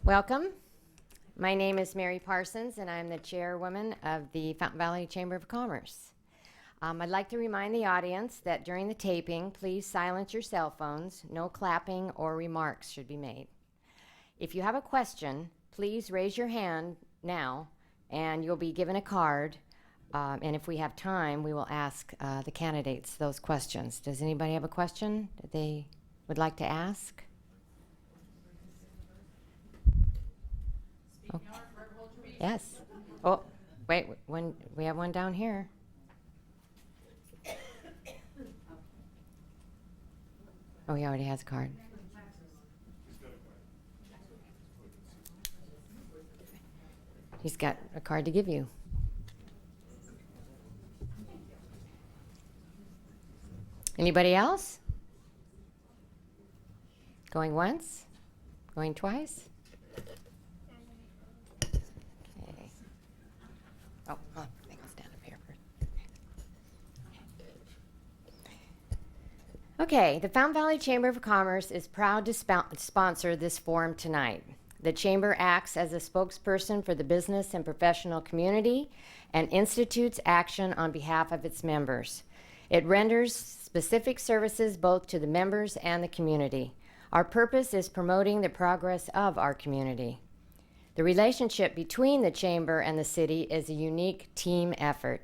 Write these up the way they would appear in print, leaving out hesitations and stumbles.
Welcome. My name is Mary Parsons, and I'm the chairwoman of the Fountain Valley Chamber of Commerce. I'd like to remind the audience that during the taping, please silence your cell phones. No clapping or remarks should be made. If you have a question, please raise your hand now, and you'll be given a card. And if we have time, we will ask the candidates those questions. Does anybody have a question that they would like to ask? Oh. Yes. Oh, wait, we have one down here. Oh, he already has a card. He's got a card to give you. Anybody else? Going once? Going twice? Okay. Oh, I think I'll stand up here first. Okay, the Fountain Valley Chamber of Commerce is proud to sponsor this forum tonight. The Chamber acts as a spokesperson for the business and professional community and institutes action on behalf of its members. It renders specific services both to the members and the community. Our purpose is promoting the progress of our community. The relationship between the Chamber and the city is a unique team effort.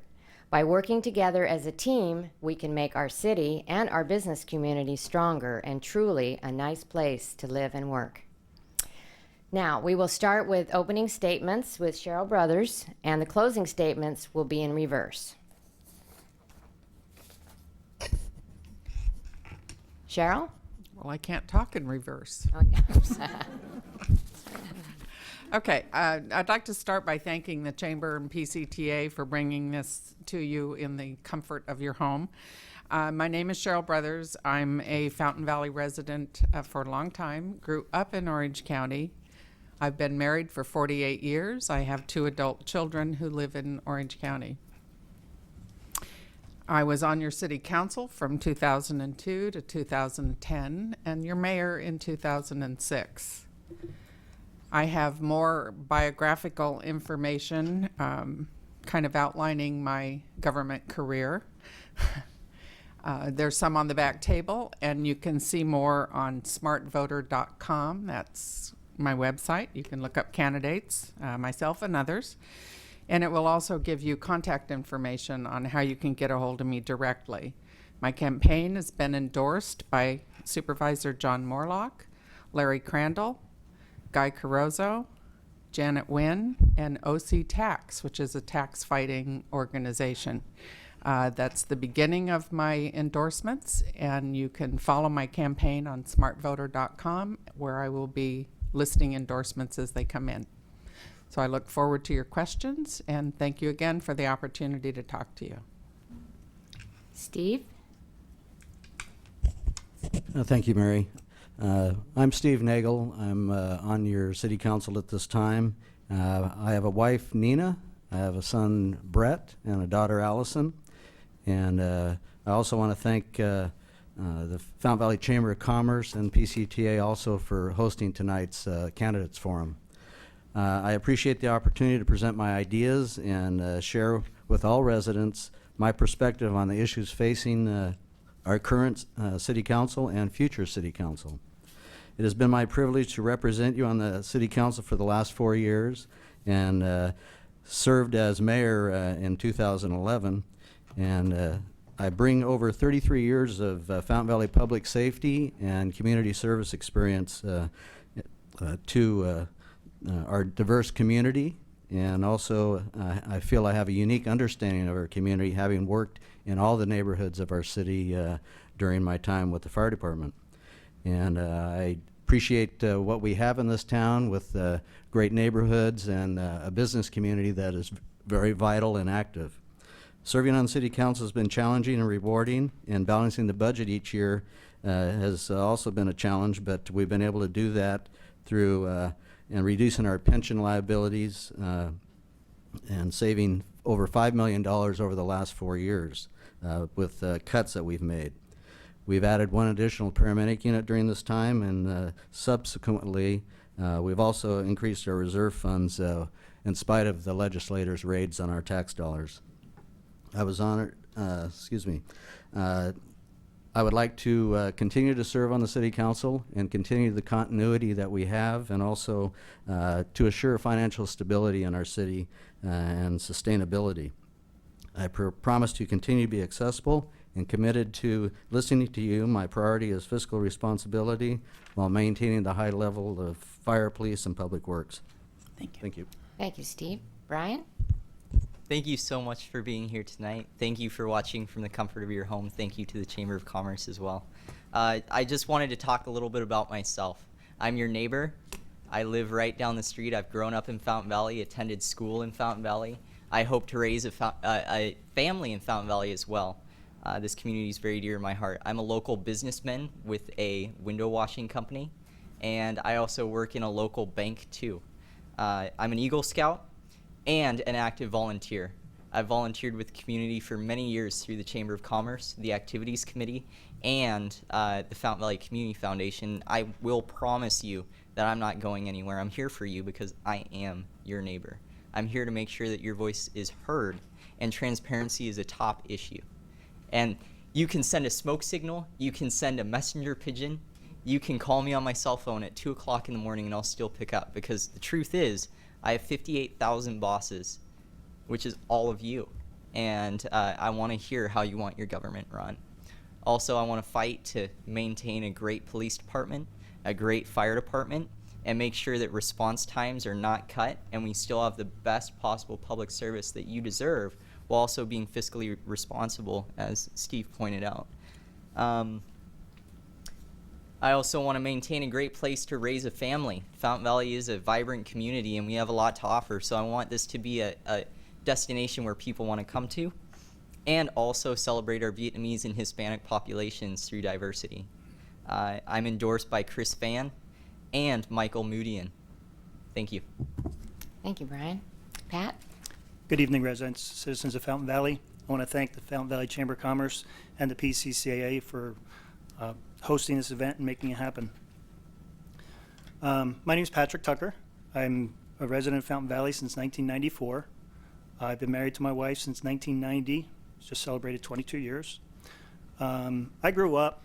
By working together as a team, we can make our city and our business community stronger and truly a nice place to live and work. Now, we will start with opening statements with Cheryl Brothers, and the closing statements will be in reverse. Cheryl? Well, I can't talk in reverse. Oh, yeah. Okay, I'd like to start by thanking the Chamber and PCTA for bringing this to you in the comfort of your home. My name is Cheryl Brothers. I'm a Fountain Valley resident for a long time, grew up in Orange County. I've been married for 48 years. I have 2 adult children who live in Orange County. I was on your city council from 2002 to 2010 and your mayor in 2006. I have more biographical information kind of outlining my government career. There's some on the back table, and you can see more on smartvoter.com. That's my website. You can look up candidates, myself and others. And it will also give you contact information on how you can get a hold of me directly. My campaign has been endorsed by Supervisor John Morlock, Larry Crandall, Guy Carozzo, Janet Wynn, and OC Tax, which is a tax fighting organization. That's the beginning of my endorsements, and you can follow my campaign on smartvoter.com, where I will be listing endorsements as they come in. So I look forward to your questions, and thank you again for the opportunity to talk to you. Steve? Thank you, Mary. I'm Steve Nagel. I'm on your city council at this time. I have a wife, Nina. I have a son, Brett, and a daughter, Allison. And I also want to thank the Fountain Valley Chamber of Commerce and PCTA also for hosting tonight's candidates forum. I appreciate the opportunity to present my ideas and share with all residents my perspective on the issues facing our current city council and future city council. It has been my privilege to represent you on the city council for the last 4 years and served as mayor in 2011. And I bring over 33 years of Fountain Valley public safety and community service experience to our diverse community, and also I feel I have a unique understanding of our community, having worked in all the neighborhoods of our city during my time with the fire department. And I appreciate what we have in this town with great neighborhoods and a business community that is very vital and active. Serving on city council has been challenging and rewarding, and balancing the budget each year has also been a challenge, but we've been able to do that through and reducing our pension liabilities and saving over $5 million over the last 4 years with cuts that we've made. We've added one additional paramedic unit during this time, and subsequently We've also increased our reserve funds in spite of the legislators' raids on our tax dollars. I was honored, I would like to continue to serve on the City Council and continue the continuity that we have, and also to assure financial stability in our city and sustainability. I promise to continue to be accessible and committed to listening to you. My priority is fiscal responsibility while maintaining the high level of fire, police, and public works. Thank you. Thank you. Thank you, Steve. Brian? Thank you so much for being here tonight. Thank you for watching from the comfort of your home. Thank you to the Chamber of Commerce as well. I just wanted to talk a little bit about myself. I'm your neighbor. I live right down the street. I've grown up in Fountain Valley, attended school in Fountain Valley. I hope to raise a family in Fountain Valley as well. This community is very dear to my heart. I'm a local businessman with a window washing company, and I also work in a local bank too. I'm an Eagle Scout and an active volunteer. I've volunteered with the community for many years through the Chamber of Commerce, the Activities Committee, and the Fountain Valley Community Foundation. I will promise you that I'm not going anywhere. I'm here for you because I am your neighbor. I'm here to make sure that your voice is heard, and transparency is a top issue. And you can send a smoke signal, you can send a messenger pigeon, you can call me on my cell phone at 2 o'clock in the morning and I'll still pick up, because the truth is, I have 58,000 bosses, which is all of you. And I want to hear how you want your government run. Also, I want to fight to maintain a great police department, a great fire department, and make sure that response times are not cut and we still have the best possible public service that you deserve, while also being fiscally responsible, as Steve pointed out. I also want to maintain a great place to raise a family. Fountain Valley is a vibrant community and we have a lot to offer, so I want this to be a destination where people want to come to, and also celebrate our Vietnamese and Hispanic populations through diversity. I'm endorsed by Chris Van and Michael Moodian. Thank you. Thank you, Brian. Pat? Good evening, residents, citizens of Fountain Valley. I want to thank the Fountain Valley Chamber of Commerce and the PCCAA for hosting this event and making it happen. My name is Patrick Tucker. I'm a resident of Fountain Valley since 1994. I've been married to my wife since 1990. Just celebrated 22 years. I grew up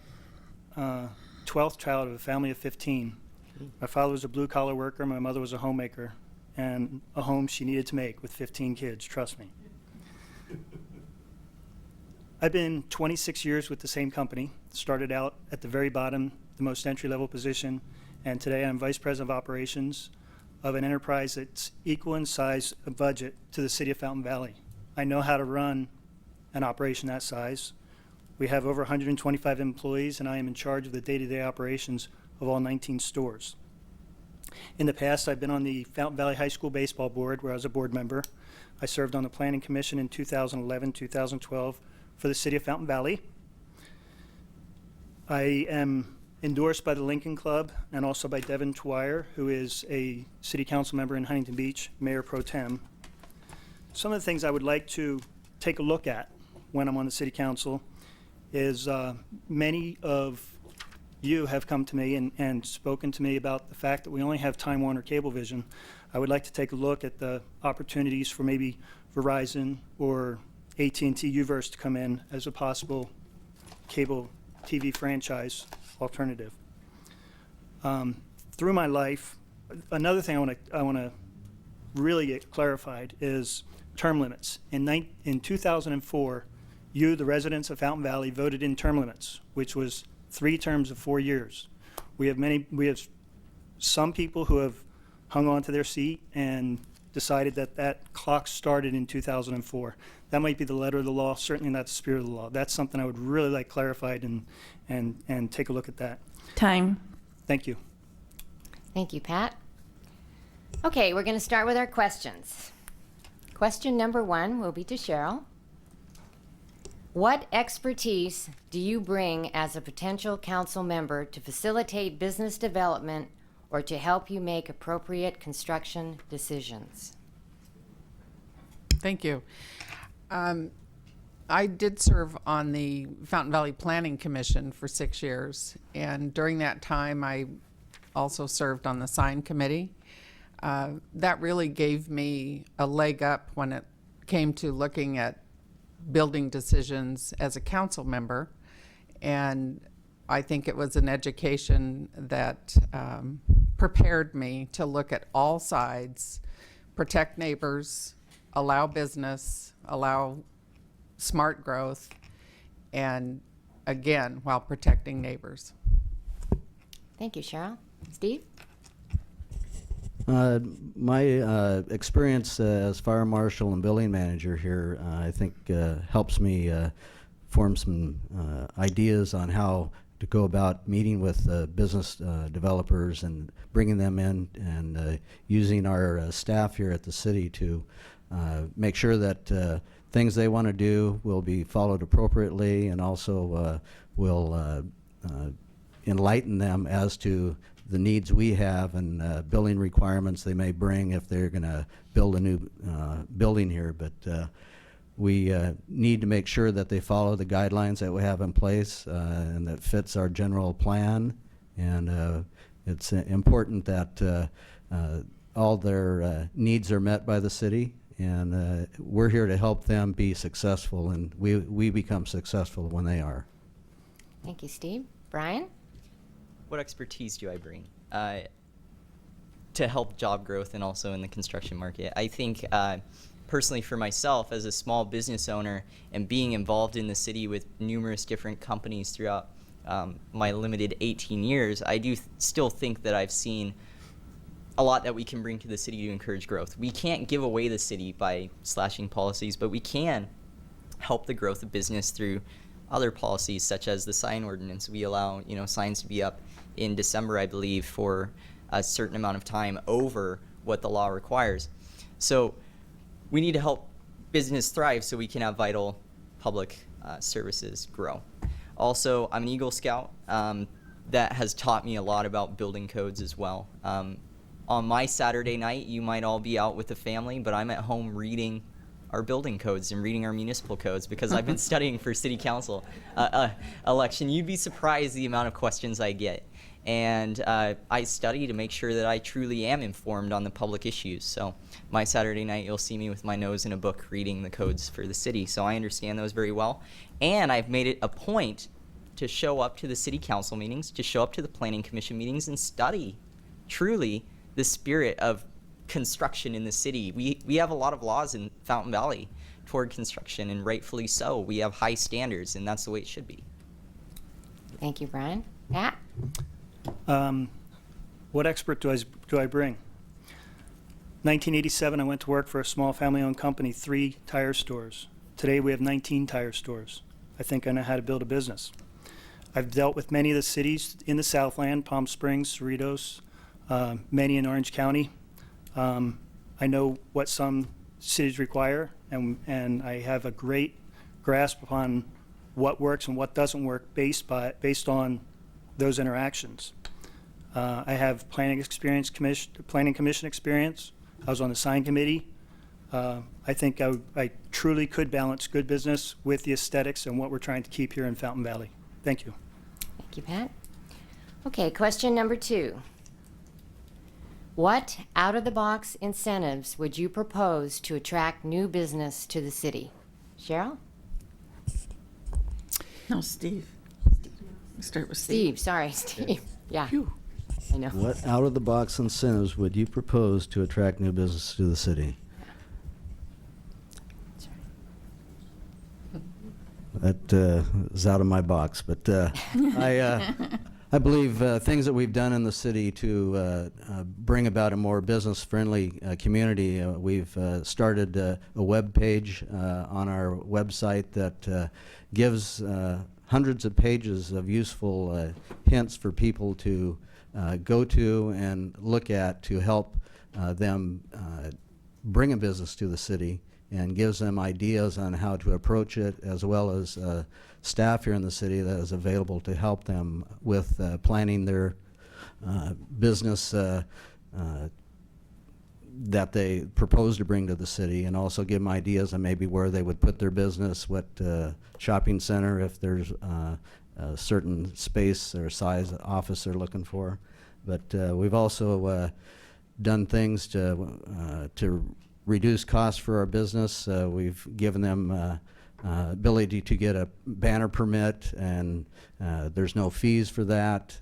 12th child of a family of 15. My father was a blue-collar worker. My mother was a homemaker, and a home she needed to make with 15 kids, trust me. I've been 26 years with the same company. Started out at the very bottom, the most entry-level position, and today I'm Vice President of Operations of an enterprise that's equal in size and budget to the city of Fountain Valley. I know how to run an operation that size. We have over 125 employees, and I am in charge of the day-to-day operations of all 19 stores. In the past, I've been on the Fountain Valley High School Baseball Board, where I was a board member. I served on the Planning Commission in 2011, 2012 for the city of Fountain Valley. I am endorsed by the Lincoln Club and also by Devin Dwyer, who is a city council member in Huntington Beach, Mayor Pro Tem. Some of the things I would like to take a look at when I'm on the city council is many of you have come to me and spoken to me about the fact that we only have Time Warner Cablevision. I would like to take a look at the opportunities for maybe Verizon or AT&T Uverse to come in as a possible cable TV franchise alternative. Through my life, another thing I want to really get clarified is term limits. In 2004, you, the residents of Fountain Valley, voted in term limits, which was 3 terms of 4 years. We have some people who have hung on to their seat and decided that clock started in 2004. That might be the letter of the law, certainly not the spirit of the law. That's something I would really like clarified and take a look at that. Time. Thank you. Thank you, Pat. Okay, we're going to start with our questions. Question number 1 will be to Cheryl. What expertise do you bring as a potential council member to facilitate business development or to help you make appropriate construction decisions? Thank you. I did serve on the Fountain Valley Planning Commission for 6 years, and during that time I also served on the sign committee. That really gave me a leg up when it came to looking at building decisions as a council member. And I think it was an education that prepared me to look at all sides, protect neighbors, allow business, allow smart growth, and again, while protecting neighbors. Thank you, Cheryl. Steve? My experience as fire marshal and building manager here, I think, helps me form some ideas on how to go about meeting with business developers and bringing them in, and using our staff here at the city to make sure that things they want to do will be followed appropriately, and also will enlighten them as to the needs we have and building requirements they may bring if they're going to build a new building here. But we need to make sure that they follow the guidelines that we have in place and that fits our general plan. And it's important that all their needs are met by the city. And we're here to help them be successful, and we become successful when they are. Thank you, Steve. Brian? What expertise do I bring to help job growth and also in the construction market? I think personally for myself as a small business owner and being involved in the city with numerous different companies throughout my limited 18 years, I do still think that I've seen a lot that we can bring to the city to encourage growth. We can't give away the city by slashing policies, but we can help the growth of business through other policies such as the sign ordinance. We allow signs to be up in December, I believe, for a certain amount of time over what the law requires. So we need to help business thrive so we can have vital public services grow. Also, I'm an Eagle Scout. That has taught me a lot about building codes as well. On my Saturday night, you might all be out with the family, but I'm at home reading our building codes and reading our municipal codes because I've been studying for city council election. You'd be surprised the amount of questions I get. And I study to make sure that I truly am informed on the public issues. So my Saturday night, you'll see me with my nose in a book reading the codes for the city. So I understand those very well. And I've made it a point to show up to the city council meetings, to show up to the planning commission meetings and study truly the spirit of construction in the city. We have a lot of laws in Fountain Valley toward construction, and rightfully so. We have high standards, and that's the way it should be. Thank you, Brian. Pat? What expert do I bring? 1987, I went to work for a small family-owned company, 3 tire stores. Today, we have 19 tire stores. I think I know how to build a business. I've dealt with many of the cities in the Southland, Palm Springs, Cerritos, many in Orange County. I know what some cities require, and I have a great grasp upon what works and what doesn't work based on those interactions. I have planning commission experience. I was on the sign committee. I think I truly could balance good business with the aesthetics and what we're trying to keep here in Fountain Valley. Thank you. Thank you, Pat. Okay, question number 2. What out-of-the-box incentives would you propose to attract new business to the city? Cheryl? No, Steve. We'll start with Steve. Steve, sorry, Steve. Yeah, Phew. I know. What out-of-the-box incentives would you propose to attract new business to the city? That is out of my box, but I believe things that we've done in the city to bring about a more business-friendly community. We've started a web page on our website that gives hundreds of pages of useful hints for people to go to and look at to help them bring a business to the city, and gives them ideas on how to approach it, as well as staff here in the city that is available to help them with planning their business that they propose to bring to the city, and also give them ideas on maybe where they would put their business, what shopping center, if there's a certain space or size office they're looking for. But we've also done things to reduce costs for our business. We've given them ability to get a banner permit, and there's no fees for that.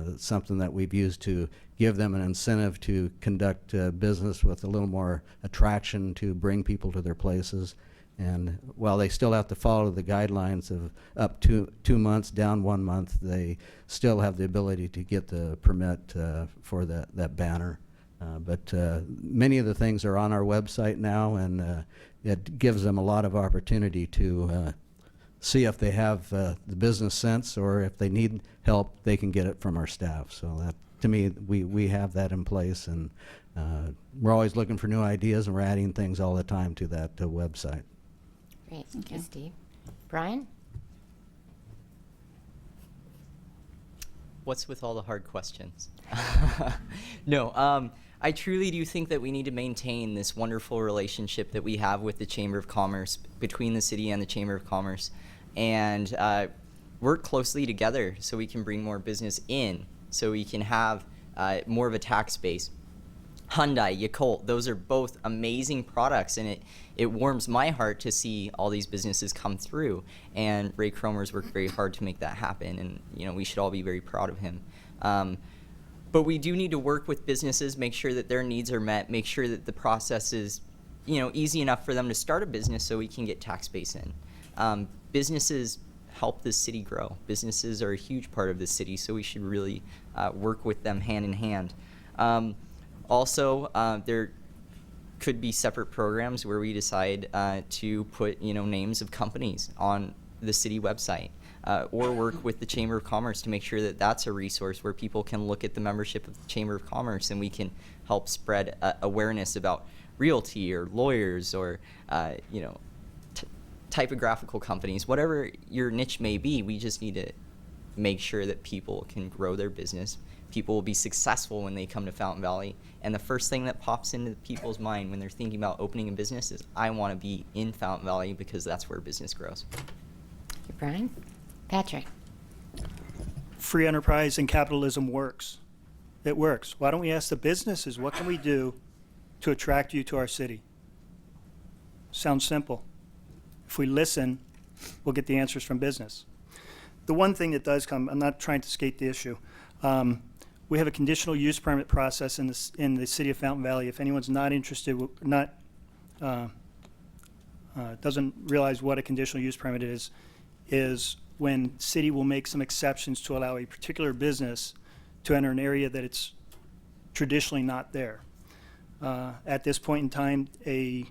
It's something that we've used to give them an incentive to conduct business with a little more attraction to bring people to their places. And while they still have to follow the guidelines of up to 2 months, down 1 month, they still have the ability to get the permit for that banner. But many of the things are on our website now, and it gives them a lot of opportunity to see if they have the business sense, or if they need help, they can get it from our staff. So that, to me, we have that in place, and we're always looking for new ideas, and we're adding things all the time to that website. Great, thank you, Steve. Brian? What's with all the hard questions? No, I truly do think that we need to maintain this wonderful relationship that we have with the Chamber of Commerce, between the city and the Chamber of Commerce, and work closely together so we can bring more business in, so we can have more of a tax base. Hyundai, Yakult, those are both amazing products, and it warms my heart to see all these businesses come through. And Ray Cromer's worked very hard to make that happen, and we should all be very proud of him. But we do need to work with businesses, make sure that their needs are met, make sure that the process is easy enough for them to start a business so we can get tax base in. Businesses help this city grow. Businesses are a huge part of this city, so we should really work with them hand in hand. Also, there could be separate programs where we decide to put names of companies on the city website, or work with the Chamber of Commerce to make sure that that's a resource where people can look at the membership of the Chamber of Commerce, and we can help spread awareness about realty or lawyers or typographical companies. Whatever your niche may be, we just need to make sure that people can grow their business. People will be successful when they come to Fountain Valley, and the first thing that pops into people's mind when they're thinking about opening a business is, I want to be in Fountain Valley, because that's where business grows. Thank you, Brian. Patrick? Free enterprise and capitalism works. It works. Why don't we ask the businesses, what can we do to attract you to our city? Sounds simple. If we listen, we'll get the answers from business. The one thing that does come, I'm not trying to skate the issue. We have a conditional use permit process in the city of Fountain Valley. If anyone's not interested, doesn't realize what a conditional use permit is when city will make some exceptions to allow a particular business to enter an area that it's traditionally not there. At this point in time, a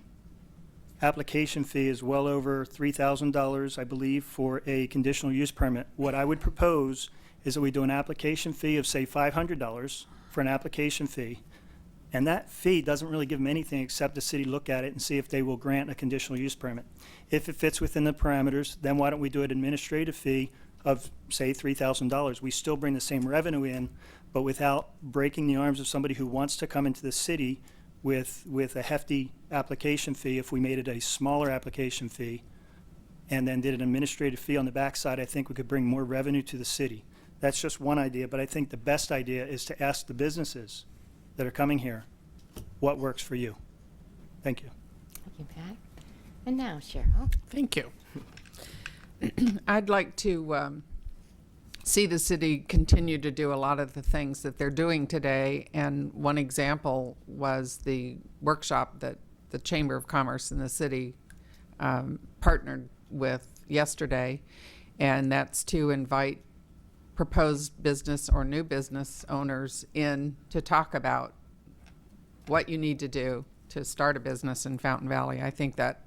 application fee is well over $3,000, I believe, for a conditional use permit. What I would propose is that we do an application fee of, say, $500 for an application fee, and that fee doesn't really give them anything except the city look at it and see if they will grant a conditional use permit. If it fits within the parameters, then why don't we do an administrative fee of, say, $3,000? We still bring the same revenue in, but without breaking the arms of somebody who wants to come into the city with a hefty application fee. If we made it a smaller application fee and then did an administrative fee on the backside, I think we could bring more revenue to the city. That's just one idea, but I think the best idea is to ask the businesses that are coming here what works for you. Thank you. Thank you, Pat. And now, Cheryl? Thank you. I'd like to see the city continue to do a lot of the things that they're doing today, and one example was the workshop that the Chamber of Commerce and the city partnered with yesterday, and that's to invite proposed business or new business owners in to talk about what you need to do to start a business in Fountain Valley. I think that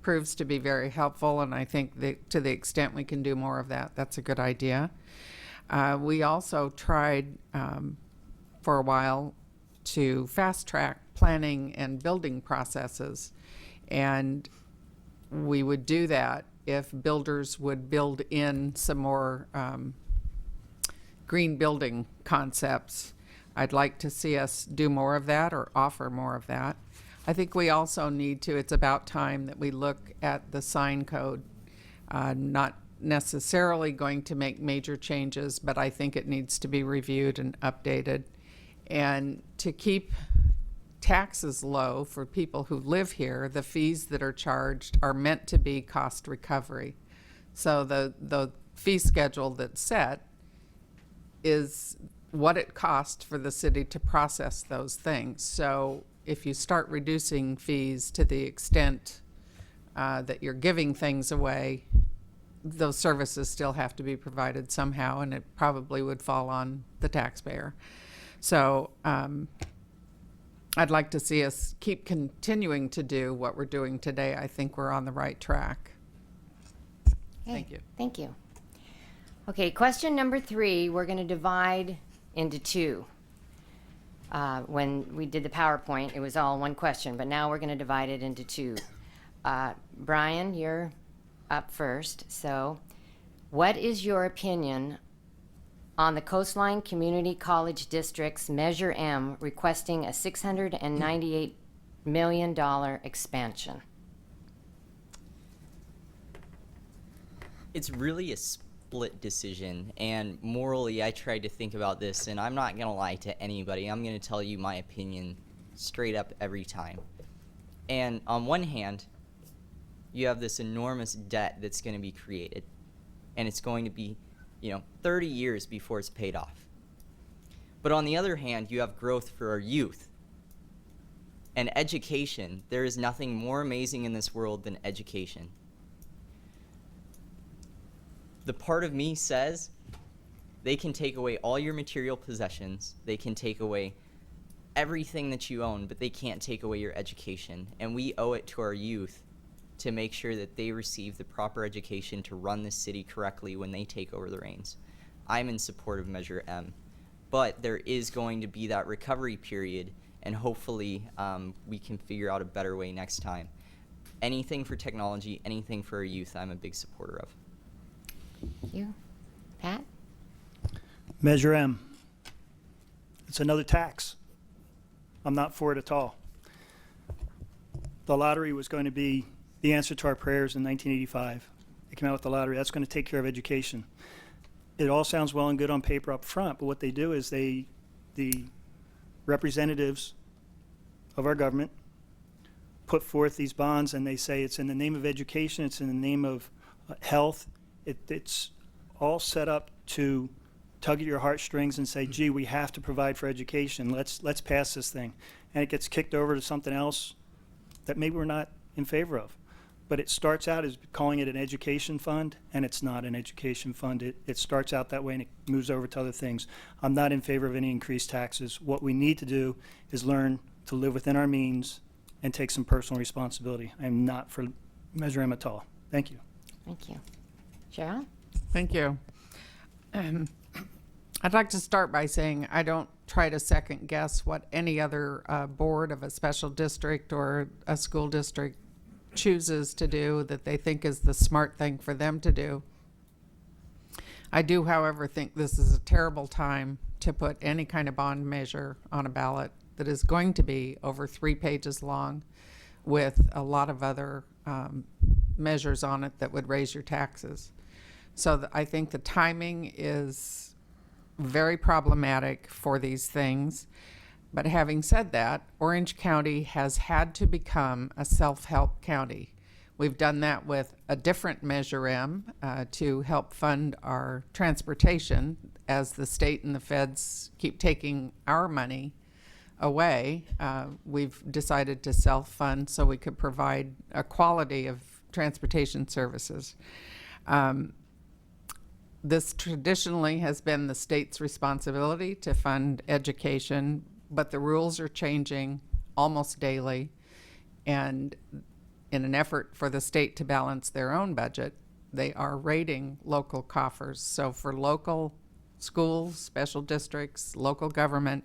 proves to be very helpful, and I think that to the extent we can do more of that, that's a good idea. We also tried for a while to fast track planning and building processes, and we would do that if builders would build in some more green building concepts. I'd like to see us do more of that or offer more of that. I think we also need to, it's about time that we look at the sign code, not necessarily going to make major changes, but I think it needs to be reviewed and updated. And to keep taxes low for people who live here, the fees that are charged are meant to be cost recovery. So the fee schedule that's set is what it costs for the city to process those things. So if you start reducing fees to the extent that you're giving things away, those services still have to be provided somehow, and it probably would fall on the taxpayer. So I'd like to see us keep continuing to do what we're doing today. I think we're on the right track. Thank you. Thank you. Okay, question number 3, we're going to divide into 2. When we did the PowerPoint, it was all one question, but now we're going to divide it into 2. Brian, you're up first. So, what is your opinion on the Coastline Community College District's Measure M requesting a $698 million expansion? It's really a split decision, and morally I tried to think about this, and I'm not going to lie to anybody. I'm going to tell you my opinion straight up every time. And on one hand, you have this enormous debt that's going to be created, and it's going to be 30 years before it's paid off. But on the other hand, you have growth for our youth and education. There is nothing more amazing in this world than education. The part of me says they can take away all your material possessions, they can take away everything that you own, but they can't take away your education. And we owe it to our youth to make sure that they receive the proper education to run this city correctly when they take over the reins. I'm in support of Measure M, but there is going to be that recovery period, and hopefully we can figure out a better way next time. Anything for technology, anything for our youth, I'm a big supporter of. You, Pat? Measure M. It's another tax. I'm not for it at all. The lottery was going to be the answer to our prayers in 1985. They came out with the lottery. That's going to take care of education. It all sounds well and good on paper up front, but what they do is the representatives of our government put forth these bonds, and they say it's in the name of education, it's in the name of health. It's all set up to tug at your heartstrings and say, gee, we have to provide for education. Let's pass this thing. And it gets kicked over to something else that maybe we're not in favor of. But it starts out as calling it an education fund, and it's not an education fund. It starts out that way, and it moves over to other things. I'm not in favor of any increased taxes. What we need to do is learn to live within our means and take some personal responsibility. I'm not for Measure M at all. Thank you. Thank you. Cheryl? Thank you. I'd like to start by saying I don't try to second guess what any other board of a special district or a school district chooses to do that they think is the smart thing for them to do. I do, however, think this is a terrible time to put any kind of bond measure on a ballot that is going to be over 3 pages long with a lot of other measures on it that would raise your taxes. So I think the timing is very problematic for these things. But having said that, Orange County has had to become a self-help county. We've done that with a different Measure M to help fund our transportation as the state and the feds keep taking our money away. We've decided to self-fund so we could provide a quality of transportation services. This traditionally has been the state's responsibility to fund education, but the rules are changing almost daily. And in an effort for the state to balance their own budget, they are raiding local coffers. So for local schools, special districts, local government,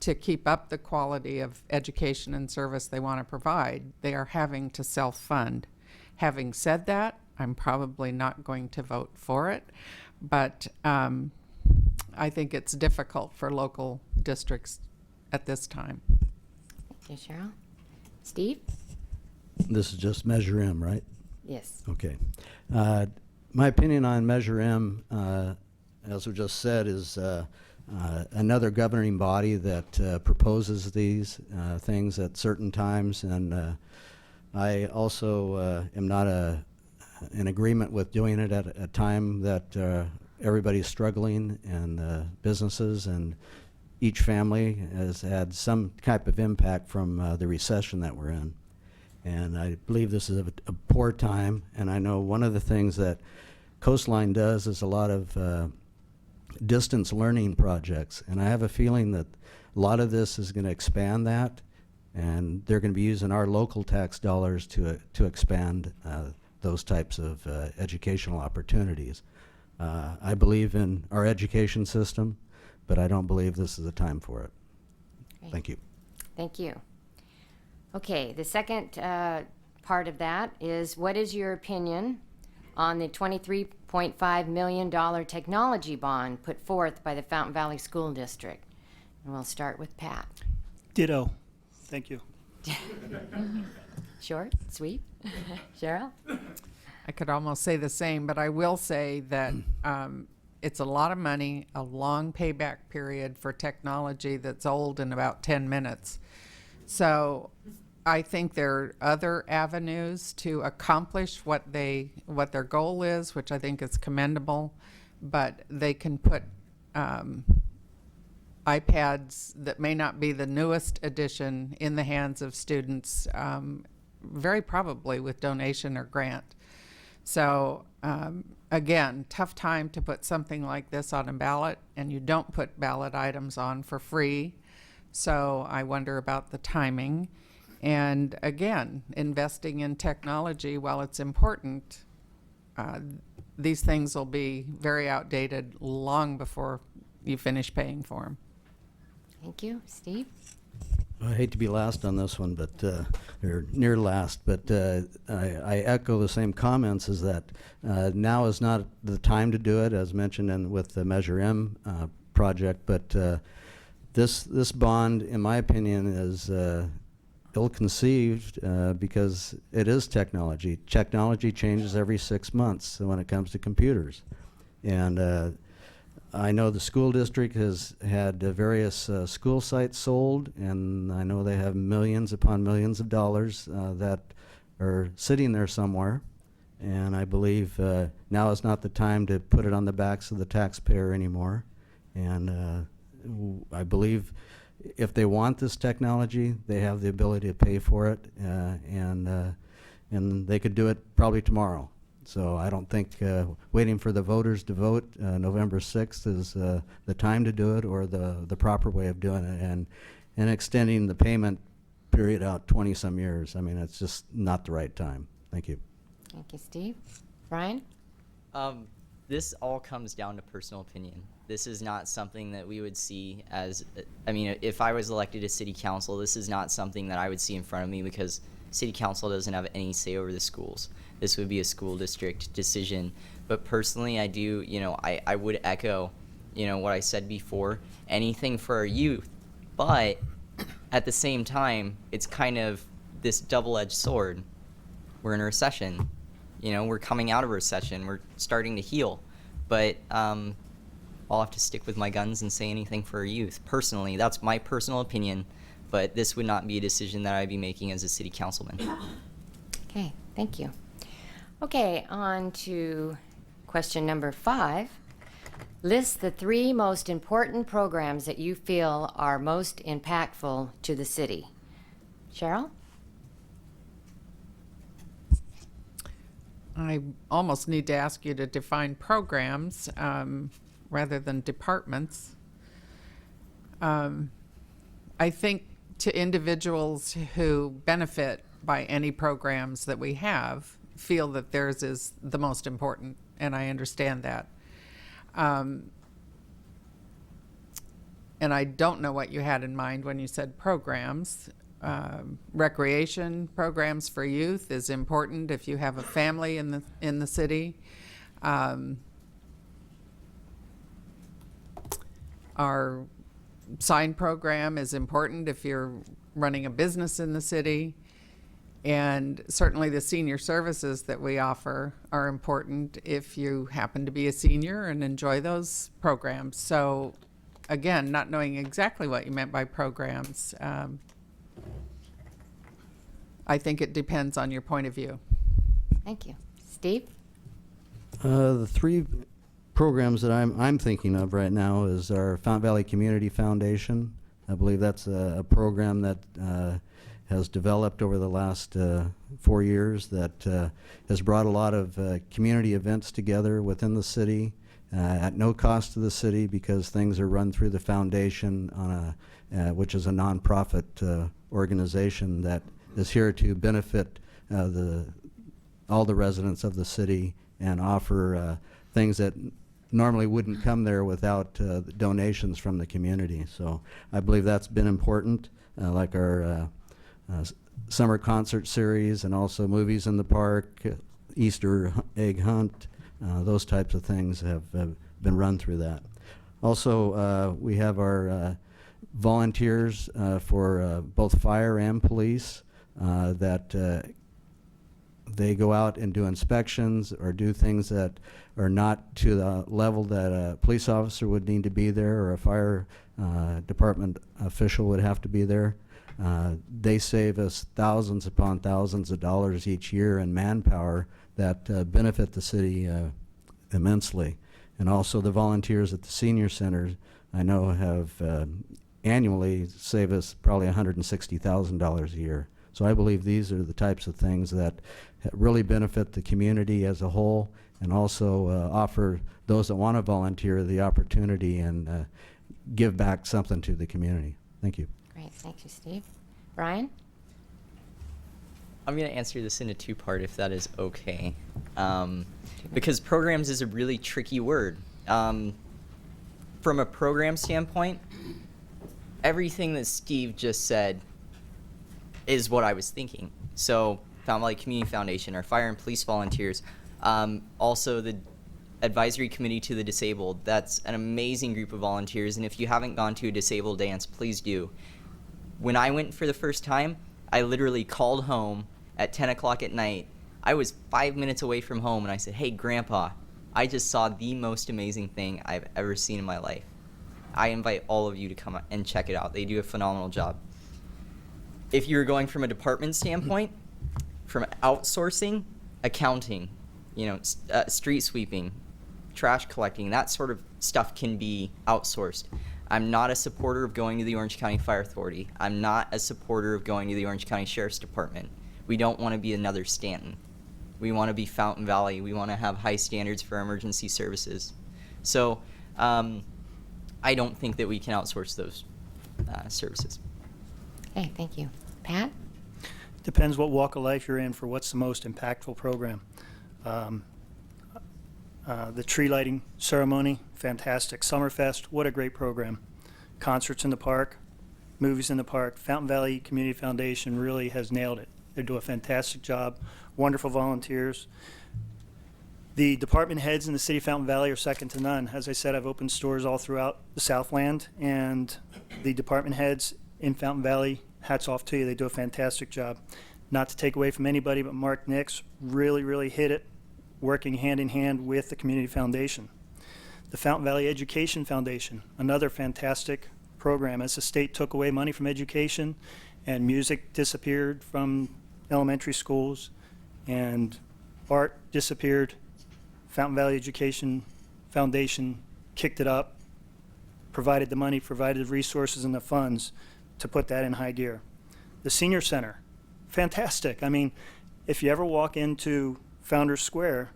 to keep up the quality of education and service they want to provide, they are having to self-fund. Having said that, I'm probably not going to vote for it, but I think it's difficult for local districts at this time. Thank you, Cheryl. Steve? This is just Measure M, right? Yes. Okay. My opinion on Measure M, as we just said, is another governing body that proposes these things at certain times, and I also am not in agreement with doing it at a time that everybody's struggling, and businesses and each family has had some type of impact from the recession that we're in. And I believe this is a poor time, and I know one of the things that Coastline does is a lot of distance learning projects, and I have a feeling that a lot of this is going to expand that, and they're going to be using our local tax dollars to expand those types of educational opportunities. I believe in our education system, but I don't believe this is the time for it. Great. Thank you. Thank you. Okay, the second part of that is, what is your opinion on the $23.5 million technology bond put forth by the Fountain Valley School District? And we'll start with Pat. Ditto. Thank you. Short, sweet. Cheryl? I could almost say the same, but I will say that it's a lot of money, a long payback period for technology that's old in about 10 minutes. So I think there are other avenues to accomplish what their goal is, which I think is commendable, but they can put iPads that may not be the newest edition in the hands of students, very probably with donation or grant. So again, tough time to put something like this on a ballot, and you don't put ballot items on for free. So I wonder about the timing. And again, investing in technology, while it's important, these things will be very outdated long before you finish paying for them. Thank you. Steve? I hate to be last on this one, but or near last, but I echo the same comments, is that now is not the time to do it, as mentioned with the Measure M project, but this bond, in my opinion, is ill-conceived because it is technology. Technology changes every 6 months when it comes to computers. And I know the school district has had various school sites sold, and I know they have millions upon millions of dollars that are sitting there somewhere. And I believe now is not the time to put it on the backs of the taxpayer anymore. And I believe if they want this technology, they have the ability to pay for it, and they could do it probably tomorrow. So I don't think waiting for the voters to vote November 6th is the time to do it, or the proper way of doing it, and extending the payment period out 20-some years. I mean, it's just not the right time. Thank you. Thank you, Steve. Brian? This all comes down to personal opinion. This is not something that we would see as, I mean, if I was elected to city council, this is not something that I would see in front of me, because city council doesn't have any say over the schools. This would be a school district decision. But personally, I do, I would echo, what I said before, anything for our youth. But at the same time, it's kind of this double-edged sword. We're in a recession. We're coming out of a recession. We're starting to heal. But I'll have to stick with my guns and say anything for our youth. Personally, that's my personal opinion. But this would not be a decision that I'd be making as a city councilman. Okay, thank you. Okay, on to question number 5. List the 3 most important programs that you feel are most impactful to the city. Cheryl? I almost need to ask you to define programs rather than departments. I think to individuals who benefit by any programs that we have, feel that theirs is the most important, and I understand that. And I don't know what you had in mind when you said programs. Recreation programs for youth is important if you have a family in the city. Our sign program is important if you're running a business in the city. And certainly the senior services that we offer are important if you happen to be a senior and enjoy those programs. So again, not knowing exactly what you meant by programs, I think it depends on your point of view. Thank you. Steve? The three programs that I'm thinking of right now is our Fountain Valley Community Foundation. I believe that's a program that has developed over the last 4 years that has brought a lot of community events together within the city at no cost to the city, because things are run through the foundation on which is a nonprofit organization that is here to benefit all the residents of the city and offer things that normally wouldn't come there without donations from the community. So I believe that's been important, like our summer concert series, and also movies in the park, Easter egg hunt, those types of things have been run through that. Also, we have our volunteers for both fire and police that they go out and do inspections or do things that are not to the level that a police officer would need to be there, or a fire department official would have to be there. They save us thousands upon thousands of dollars each year in manpower that benefit the city immensely. And also the volunteers at the senior centers, I know, have annually save us probably $160,000 a year. So I believe these are the types of things that really benefit the community as a whole, and also offer those that want to volunteer the opportunity and give back something to the community. Thank you. Great. Thank you, Steve. Brian? I'm going to answer this in a two-part, if that is okay. Because programs is a really tricky word. From a program standpoint, everything that Steve just said is what I was thinking. So Fountain Valley Community Foundation, our fire and police volunteers, also the advisory committee to the disabled. That's an amazing group of volunteers, and if you haven't gone to a disabled dance, please do. When I went for the first time, I literally called home at 10 o'clock at night. I was 5 minutes away from home, and I said, "Hey, Grandpa, I just saw the most amazing thing I've ever seen in my life. I invite all of you to come and check it out. They do a phenomenal job." If you're going from a department standpoint, from outsourcing, accounting, street sweeping, trash collecting, that sort of stuff can be outsourced. I'm not a supporter of going to the Orange County Fire Authority. I'm not a supporter of going to the Orange County Sheriff's Department. We don't want to be another Stanton. We want to be Fountain Valley. We want to have high standards for our emergency services. So I don't think that we can outsource those services. Okay, thank you. Pat? Depends what walk of life you're in for what's the most impactful program. The tree lighting ceremony, fantastic. Summerfest, what a great program. Concerts in the park, movies in the park. Fountain Valley Community Foundation really has nailed it. They do a fantastic job. Wonderful volunteers. The department heads in the city of Fountain Valley are second to none. As I said, I've opened stores all throughout the Southland, and the department heads in Fountain Valley, hats off to you. They do a fantastic job. Not to take away from anybody, but Mark Nix really hit it, working hand in hand with the Community Foundation. The Fountain Valley Education Foundation, another fantastic program. As the state took away money from education and music disappeared from elementary schools and art disappeared, Fountain Valley Education Foundation kicked it up, provided the money, provided the resources and the funds to put that in high gear. The Senior Center, fantastic. I mean, if you ever walk into Founders Square,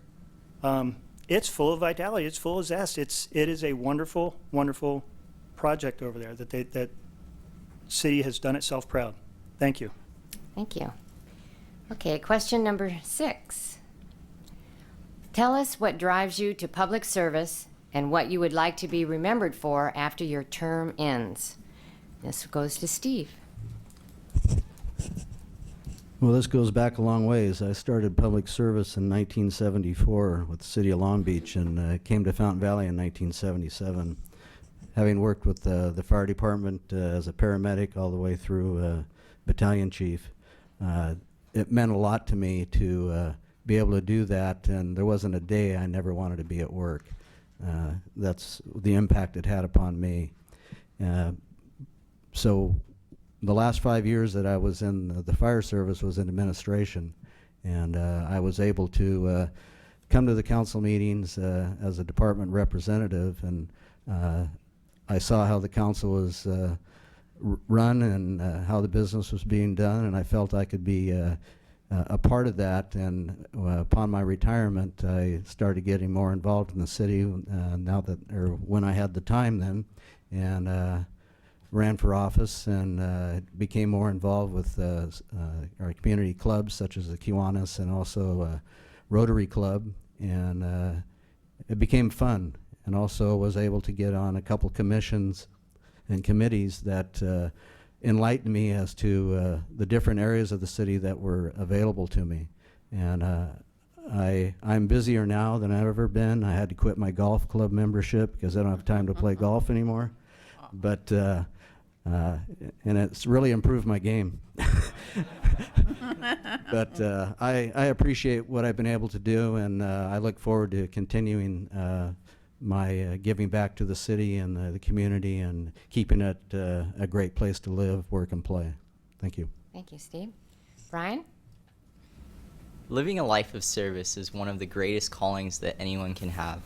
it's full of vitality, it's full of zest. It is a wonderful project over there that city has done itself proud. Thank you. Thank you. Okay, question number 6. Tell us what drives you to public service and what you would like to be remembered for after your term ends. This goes to Steve. Well, this goes back a long ways. I started public service in 1974 with the city of Long Beach, and came to Fountain Valley in 1977. Having worked with the fire department as a paramedic all the way through battalion chief, it meant a lot to me to be able to do that, and there wasn't a day I never wanted to be at work. That's the impact it had upon me. So the last 5 years that I was in the fire service was in administration, and I was able to come to the council meetings as a department representative, and I saw how the council was run and how the business was being done, and I felt I could be a part of that. And upon my retirement, I started getting more involved in the city when I had the time then, and ran for office and became more involved with our community clubs such as the Kiwanis and also Rotary Club, and it became fun, and also was able to get on a couple commissions and committees that enlightened me as to the different areas of the city that were available to me. And I'm busier now than I've ever been. I had to quit my golf club membership because I don't have time to play golf anymore. But and it's really improved my game. But I appreciate what I've been able to do, and I look forward to continuing my giving back to the city and the community and keeping it a great place to live, work, and play. Thank you. Thank you, Steve. Brian? Living a life of service is one of the greatest callings that anyone can have.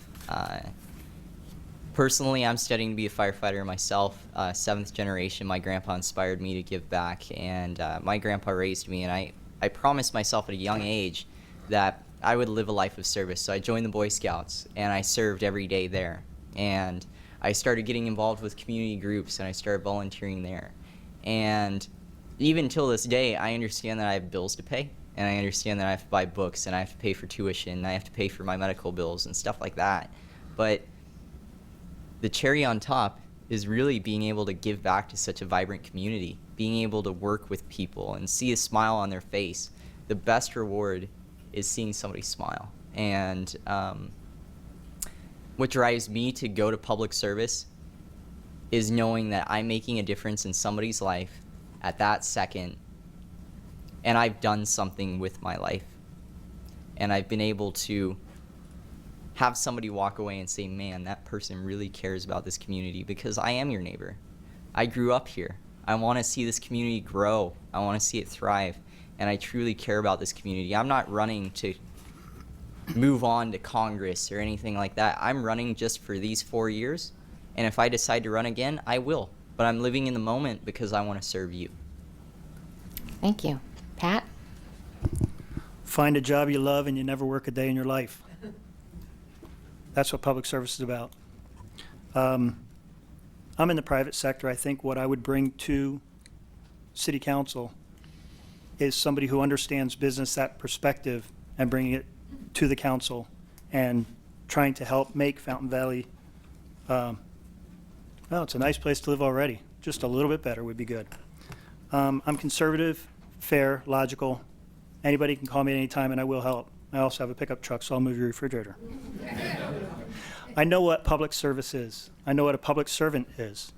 Personally, I'm studying to be a firefighter myself. 7th generation, my grandpa inspired me to give back, and my grandpa raised me, and I promised myself at a young age that I would live a life of service. So I joined the Boy Scouts, and I served every day there. And I started getting involved with community groups, and I started volunteering there. And even till this day, I understand that I have bills to pay, and I understand that I have to buy books, and I have to pay for tuition, and I have to pay for my medical bills and stuff like that. But the cherry on top is really being able to give back to such a vibrant community, being able to work with people and see a smile on their face. The best reward is seeing somebody smile. And what drives me to go to public service is knowing that I'm making a difference in somebody's life at that second, and I've done something with my life. And I've been able to have somebody walk away and say, man, that person really cares about this community, because I am your neighbor. I grew up here. I want to see this community grow. I want to see it thrive. And I truly care about this community. I'm not running to move on to Congress or anything like that. I'm running just for these 4 years. And if I decide to run again, I will. But I'm living in the moment because I want to serve you. Thank you. Pat? Find a job you love and you never work a day in your life. That's what public service is about. I'm in the private sector. I think what I would bring to City Council is somebody who understands business, that perspective, and bringing it to the council and trying to help make Fountain Valley, well, it's a nice place to live already. Just a little bit better would be good. I'm conservative, fair, logical. Anybody can call me at any time and I will help. I also have a pickup truck, so I'll move your refrigerator. I know what public service is. I know what a public servant is.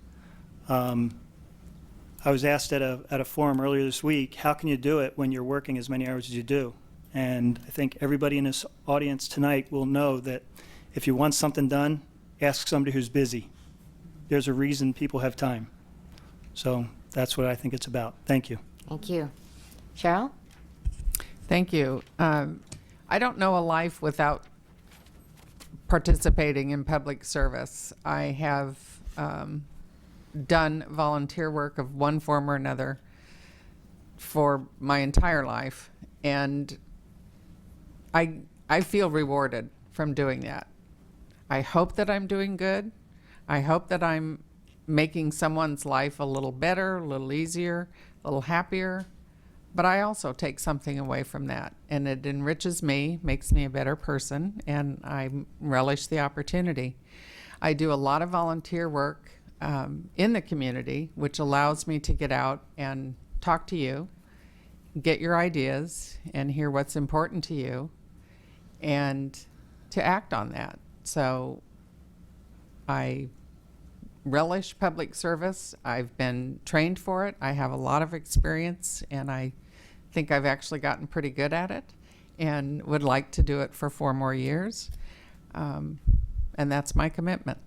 I was asked at a forum earlier this week, how can you do it when you're working as many hours as you do? And I think everybody in this audience tonight will know that if you want something done, ask somebody who's busy. There's a reason people have time. So that's what I think it's about. Thank you. Thank you. Cheryl? Thank you. I don't know a life without participating in public service. I have done volunteer work of one form or another for my entire life, and I feel rewarded from doing that. I hope that I'm doing good. I hope that I'm making someone's life a little better, a little easier, a little happier. But I also take something away from that, and it enriches me, makes me a better person, and I relish the opportunity. I do a lot of volunteer work in the community, which allows me to get out and talk to you, get your ideas, and hear what's important to you, and to act on that. So I relish public service. I've been trained for it. I have a lot of experience, and I think I've actually gotten pretty good at it and would like to do it for 4 more years. And that's my commitment.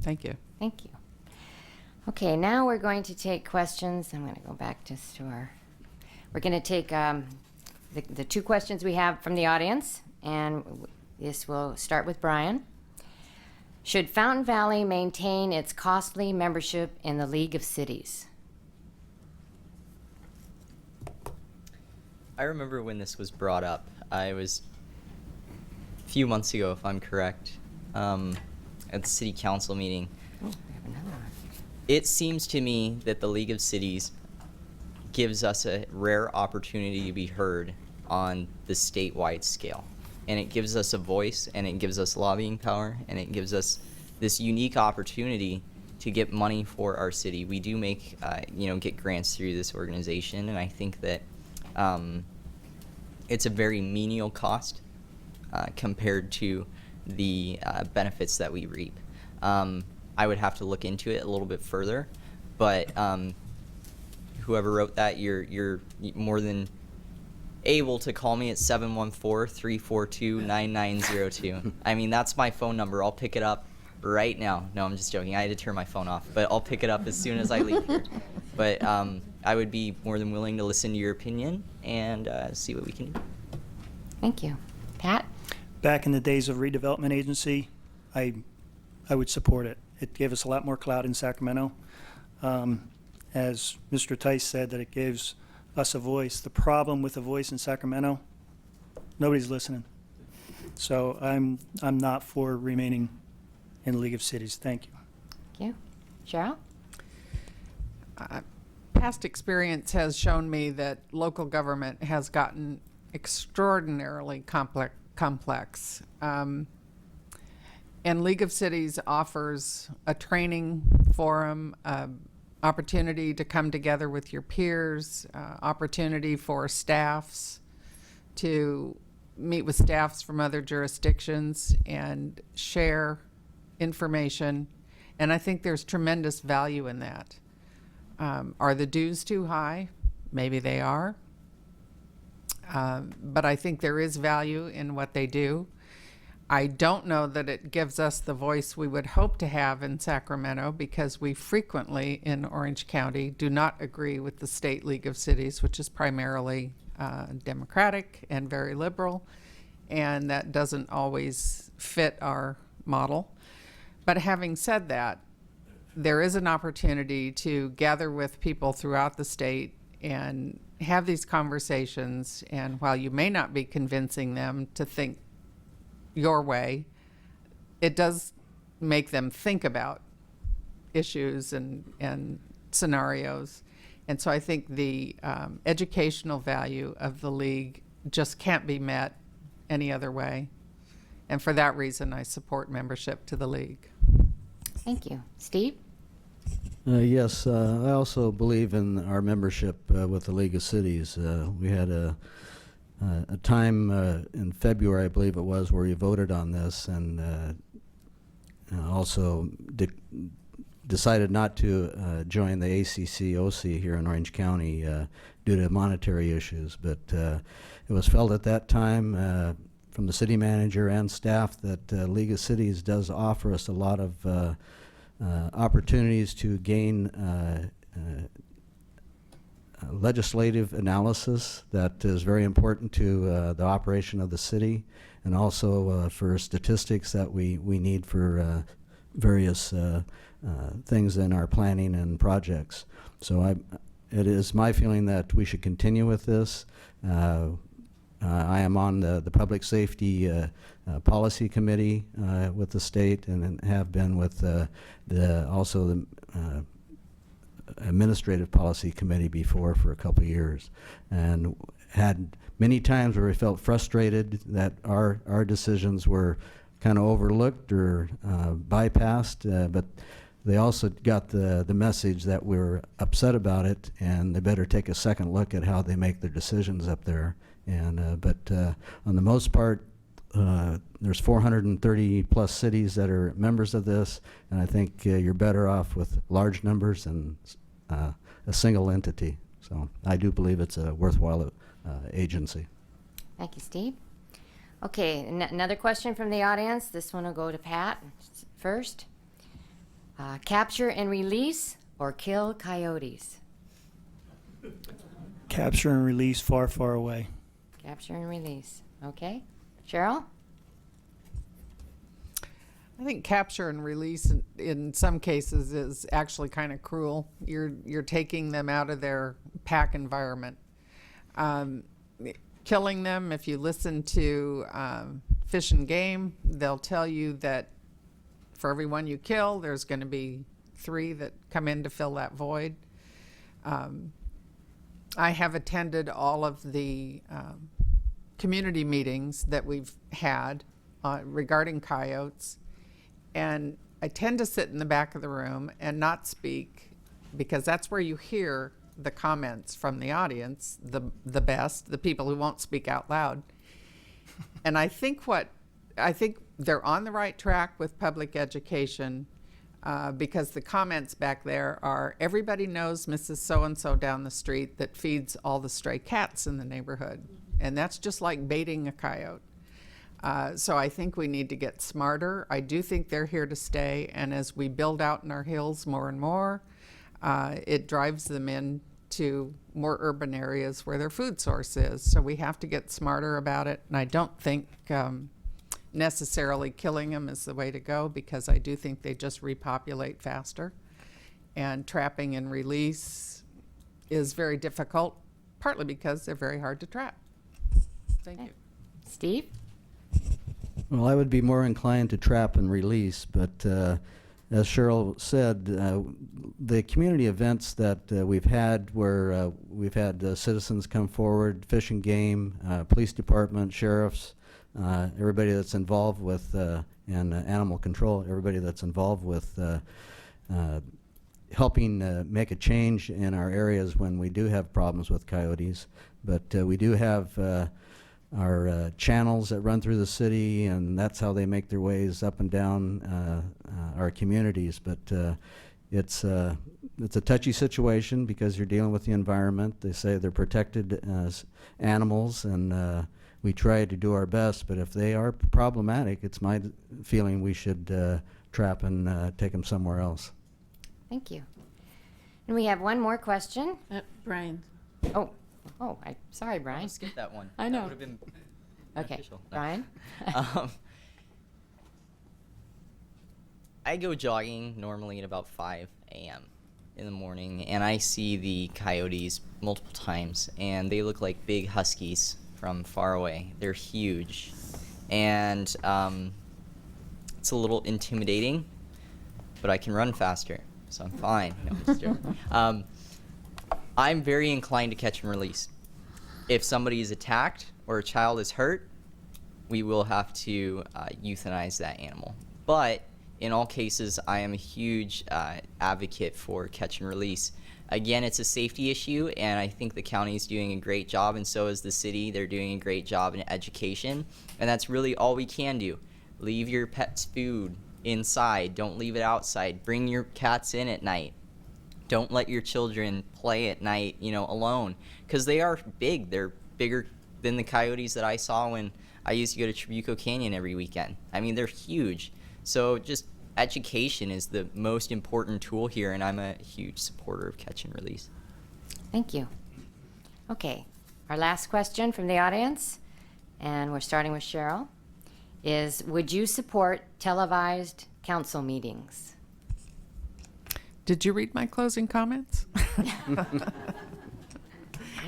Thank you. Thank you. Okay, now we're going to take questions. I'm going to go back just to our, we're going to take the 2 questions we have from the audience, and this will start with Brian. Should Fountain Valley maintain its costly membership in the League of Cities? I remember when this was brought up. I was a few months ago, if I'm correct, at the city council meeting. Oh, we have another one. It seems to me that the League of Cities gives us a rare opportunity to be heard on the statewide scale. And it gives us a voice, and it gives us lobbying power, and it gives us this unique opportunity to get money for our city. We do make, get grants through this organization, and I think that it's a very menial cost compared to the benefits that we reap. I would have to look into it a little bit further, but whoever wrote that, you're more than able to call me at 714-342-9902. I mean, that's my phone number. I'll pick it up right now. No, I'm just joking. I had to turn my phone off, but I'll pick it up as soon as I leave here. But I would be more than willing to listen to your opinion and see what we can do. Thank you. Pat? Back in the days of redevelopment agency, I would support it. It gave us a lot more clout in Sacramento. As Mr. Tice said, that it gives us a voice. The problem with a voice in Sacramento, nobody's listening. So I'm not for remaining in the League of Cities. Thank you. Thank you. Cheryl? Past experience has shown me that local government has gotten extraordinarily complex. And League of Cities offers a training forum, opportunity to come together with your peers, opportunity for staffs to meet with staffs from other jurisdictions and share information. And I think there's tremendous value in that. Are the dues too high? Maybe they are. But I think there is value in what they do. I don't know that it gives us the voice we would hope to have in Sacramento, because we frequently in Orange County do not agree with the State League of Cities, which is primarily Democratic and very liberal, and that doesn't always fit our model. But having said that, there is an opportunity to gather with people throughout the state and have these conversations, and while you may not be convincing them to think your way, it does make them think about issues and scenarios. And so I think the educational value of the league just can't be met any other way. And for that reason, I support membership to the league. Thank you. Steve? Yes, I also believe in our membership with the League of Cities. We had a time in February, I believe it was, where you voted on this, and also decided not to join the ACC-OC here in Orange County due to monetary issues. But it was felt at that time from the city manager and staff that League of Cities does offer us a lot of opportunities to gain legislative analysis that is very important to the operation of the city, and also for statistics that we need for various things in our planning and projects. So it is my feeling that we should continue with this. I am on the Public Safety Policy Committee with the state, and have been with also the Administrative Policy Committee before for a couple of years, and had many times where we felt frustrated that our decisions were kind of overlooked or bypassed, but they also got the message that we're upset about it, and they better take a second look at how they make their decisions up there. And but on the most part, there's 430 plus cities that are members of this, and I think you're better off with large numbers and a single entity. So I do believe it's a worthwhile agency. Thank you, Steve. Okay, another question from the audience. This one will go to Pat first. Capture and release or kill coyotes? Capture and release far, far away. Capture and release. Okay. Cheryl? I think capture and release in some cases is actually kind of cruel. You're taking them out of their pack environment. Killing them, if you listen to Fish and Game, they'll tell you that for every one you kill, there's going to be 3 that come in to fill that void. I have attended all of the community meetings that we've had regarding coyotes, and I tend to sit in the back of the room and not speak because that's where you hear the comments from the audience, the best, the people who won't speak out loud. And I think they're on the right track with public education because the comments back there are, everybody knows Mrs. So-and-so down the street that feeds all the stray cats in the neighborhood. And that's just like baiting a coyote. So I think we need to get smarter. I do think they're here to stay. And as we build out in our hills more and more, it drives them into more urban areas where their food source is. So we have to get smarter about it. And I don't think necessarily killing them is the way to go because I do think they just repopulate faster. And trapping and release is very difficult, partly because they're very hard to trap. Thank you. Steve? Well, I would be more inclined to trap and release, but as Cheryl said, the community events that we've had where we've had citizens come forward, Fish and Game, police department, sheriffs, everybody that's involved with, and animal control, everybody that's involved with helping make a change in our areas when we do have problems with coyotes. But we do have our channels that run through the city, and that's how they make their ways up and down our communities. But it's a touchy situation because you're dealing with the environment. They say they're protected as animals, and we try to do our best. But if they are problematic, it's my feeling we should trap and take them somewhere else. Thank you. And we have one more question. Brian. Sorry, Brian. Skip that one. I know. That would have been Okay, beneficial. No. Brian? I go jogging normally at about 5 a.m. in the morning, and I see the coyotes multiple times, and they look like big huskies from far away. They're huge, and it's a little intimidating, but I can run faster, so I'm fine. No, I'm just joking. I'm very inclined to catch and release. If somebody is attacked or a child is hurt, we will have to euthanize that animal. But in all cases, I am a huge advocate for catch and release. Again, it's a safety issue, and I think the county is doing a great job, and so is the city. They're doing a great job in education, and that's really all we can do. Leave your pet's food inside. Don't leave it outside. Bring your cats in at night. Don't let your children play at night, alone, because they are big. They're bigger than the coyotes that I saw when I used to go to Trabuco Canyon every weekend. I mean, they're huge. So just education is the most important tool here, and I'm a huge supporter of catch and release. Thank you. Okay, our last question from the audience, and we're starting with Cheryl, is would you support televised council meetings? Did you read my closing comments?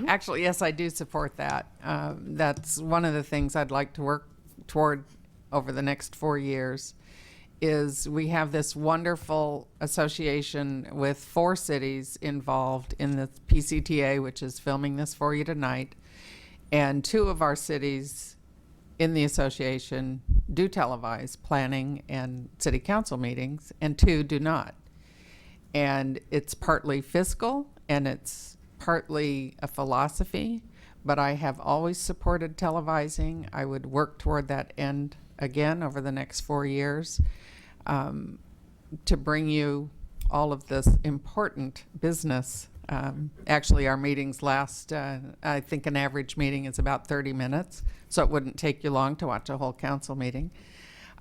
Actually, yes, I do support that. That's one of the things I'd like to work toward over the next 4 years is we have this wonderful association with 4 cities involved in the PCTA, which is filming this for you tonight. And 2 of our cities in the association do televise planning and city council meetings, and 2 do not. And it's partly fiscal and it's partly a philosophy, but I have always supported televising. I would work toward that end again over the next 4 years to bring you all of this important business Actually, our meetings last, I think an average meeting is about 30 minutes, so it wouldn't take you long to watch a whole council meeting.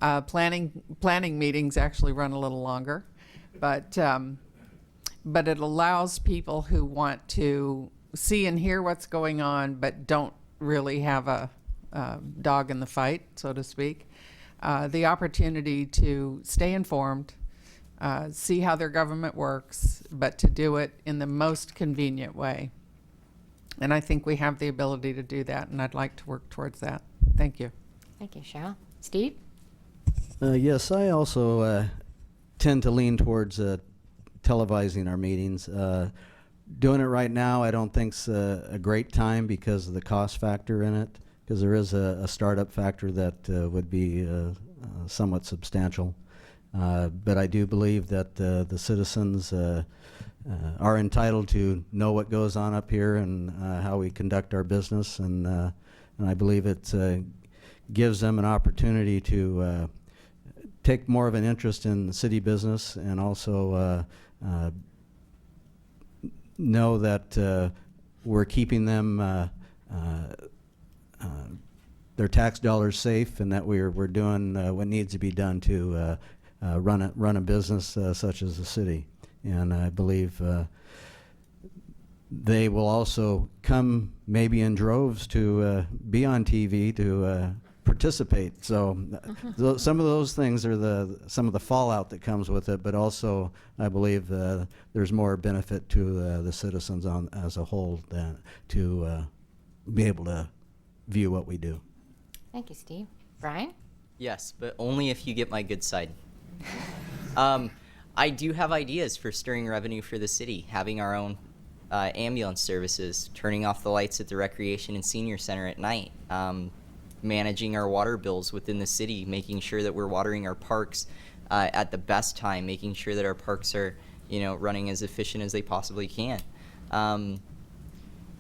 Planning meetings actually run a little longer, but it allows people who want to see and hear what's going on but don't really have a dog in the fight, so to speak, the opportunity to stay informed, see how their government works, but to do it in the most convenient way. And I think we have the ability to do that, and I'd like to work towards that. Thank you. Thank you, Cheryl. Steve? Yes, I also tend to lean towards televising our meetings. Doing it right now, I don't think's a great time because of the cost factor in it, because there is a startup factor that would be somewhat substantial. But I do believe that the citizens are entitled to know what goes on up here and how we conduct our business, and I believe it gives them an opportunity to take more of an interest in city business, and also know that we're keeping them their tax dollars safe, and that we're doing what needs to be done to run a business such as the city. And I believe they will also come maybe in droves to be on TV to participate. So some of those things are some of the fallout that comes with it, but also I believe there's more benefit to the citizens as a whole than to be able to view what we do. Thank you, Steve. Brian? Yes, but only if you get my good side. I do have ideas for stirring revenue for the city, having our own ambulance services, turning off the lights at the recreation and senior center at night, managing our water bills within the city, making sure that we're watering our parks at the best time, making sure that our parks are, running as efficient as they possibly can.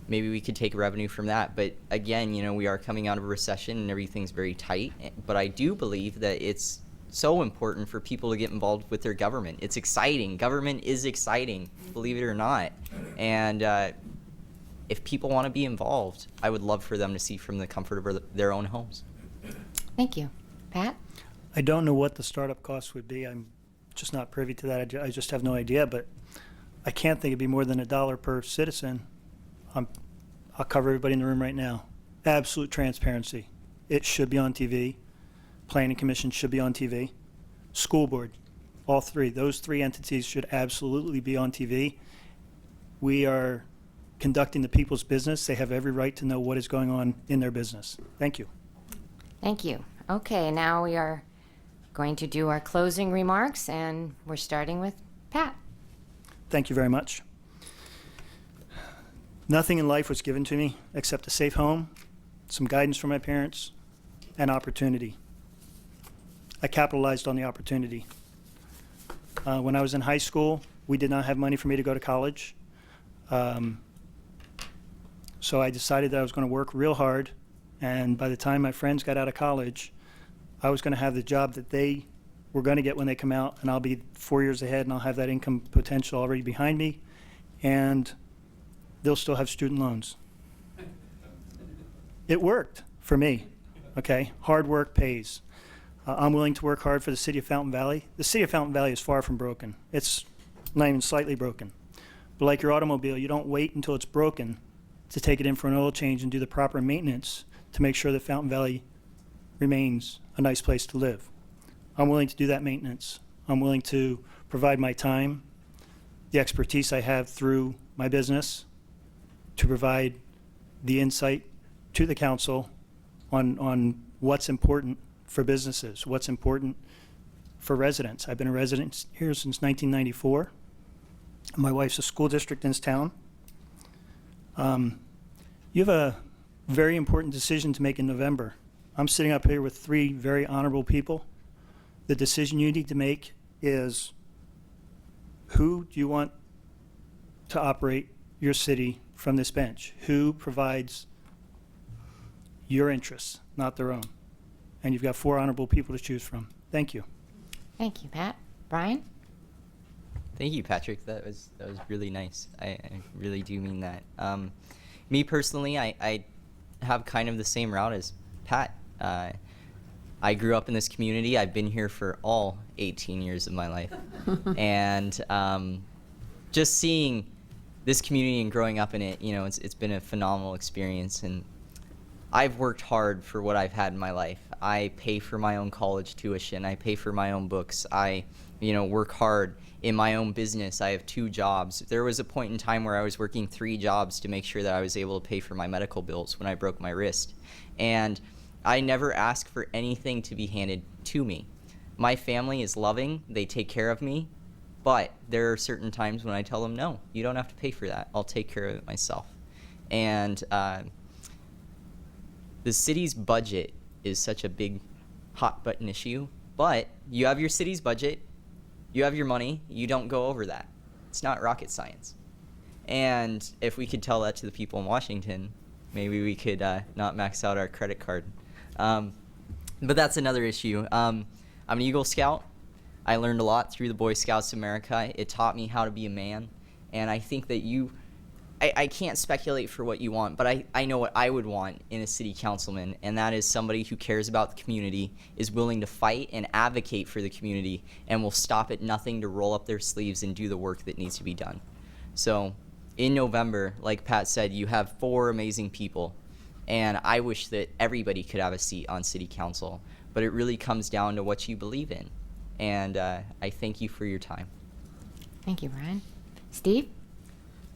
Maybe we could take revenue from that. But again, we are coming out of a recession and everything's very tight. But I do believe that it's so important for people to get involved with their government. It's exciting. Government is exciting, believe it or not. And if people want to be involved, I would love for them to see from the comfort of their own homes. Thank you. Pat? I don't know what the startup cost would be. I'm just not privy to that. I just have no idea, but I can't think it'd be more than $1 per citizen. I'll cover everybody in the room right now. Absolute transparency. It should be on TV. Planning Commission should be on TV. School Board, all three. Those three entities should absolutely be on TV. We are conducting the people's business. They have every right to know what is going on in their business. Thank you. Thank you. Okay, now we are going to do our closing remarks, and we're starting with Pat. Thank you very much. Nothing in life was given to me except a safe home, some guidance from my parents, and opportunity. I capitalized on the opportunity. When I was in high school, we did not have money for me to go to college. So I decided that I was going to work real hard, and by the time my friends got out of college, I was going to have the job that they were going to get when they come out, and I'll be 4 years ahead, and I'll have that income potential already behind me, and they'll still have student loans. It worked for me, okay? Hard work pays. I'm willing to work hard for the city of Fountain Valley. The city of Fountain Valley is far from broken. It's not even slightly broken. But like your automobile, you don't wait until it's broken to take it in for an oil change and do the proper maintenance to make sure that Fountain Valley remains a nice place to live. I'm willing to do that maintenance. I'm willing to provide my time, the expertise I have through my business, to provide the insight to the council on what's important for businesses, what's important for residents. I've been a resident here since 1994. My wife's a school district in this town. You have a very important decision to make in November. I'm sitting up here with three very honorable people. The decision you need to make is, who do you want to operate your city from this bench? Who provides your interests, not their own? And you've got four honorable people to choose from. Thank you. Thank you, Pat. Brian? Thank you, Patrick. That was really nice. I really do mean that. Me personally, I have kind of the same route as Pat. I grew up in this community. I've been here for all 18 years of my life, and just seeing this community and growing up in it, you know, it's been a phenomenal experience. And I've worked hard for what I've had in my life. I pay for my own college tuition. I pay for my own books. I, you know, work hard in my own business. I have 2 jobs. There was a point in time where I was working 3 jobs to make sure that I was able to pay for my medical bills when I broke my wrist. And I never ask for anything to be handed to me. My family is loving. They take care of me. But there are certain times when I tell them, no, you don't have to pay for that. I'll take care of it myself. And the city's budget is such a big hot button issue, but you have your city's budget, you have your money, you don't go over that. It's not rocket science. And if we could tell that to the people in Washington, maybe we could not max out our credit card. But that's another issue. I'm an Eagle Scout. I learned a lot through the Boy Scouts of America. It taught me how to be a man. And I think that I can't speculate for what you want, but I know what I would want in a city councilman, and that is somebody who cares about the community, is willing to fight and advocate for the community, and will stop at nothing to roll up their sleeves and do the work that needs to be done. So in November, like Pat said, you have 4 amazing people, and I wish that everybody could have a seat on city council, but it really comes down to what you believe in. And I thank you for your time. Thank you, Brian. Steve?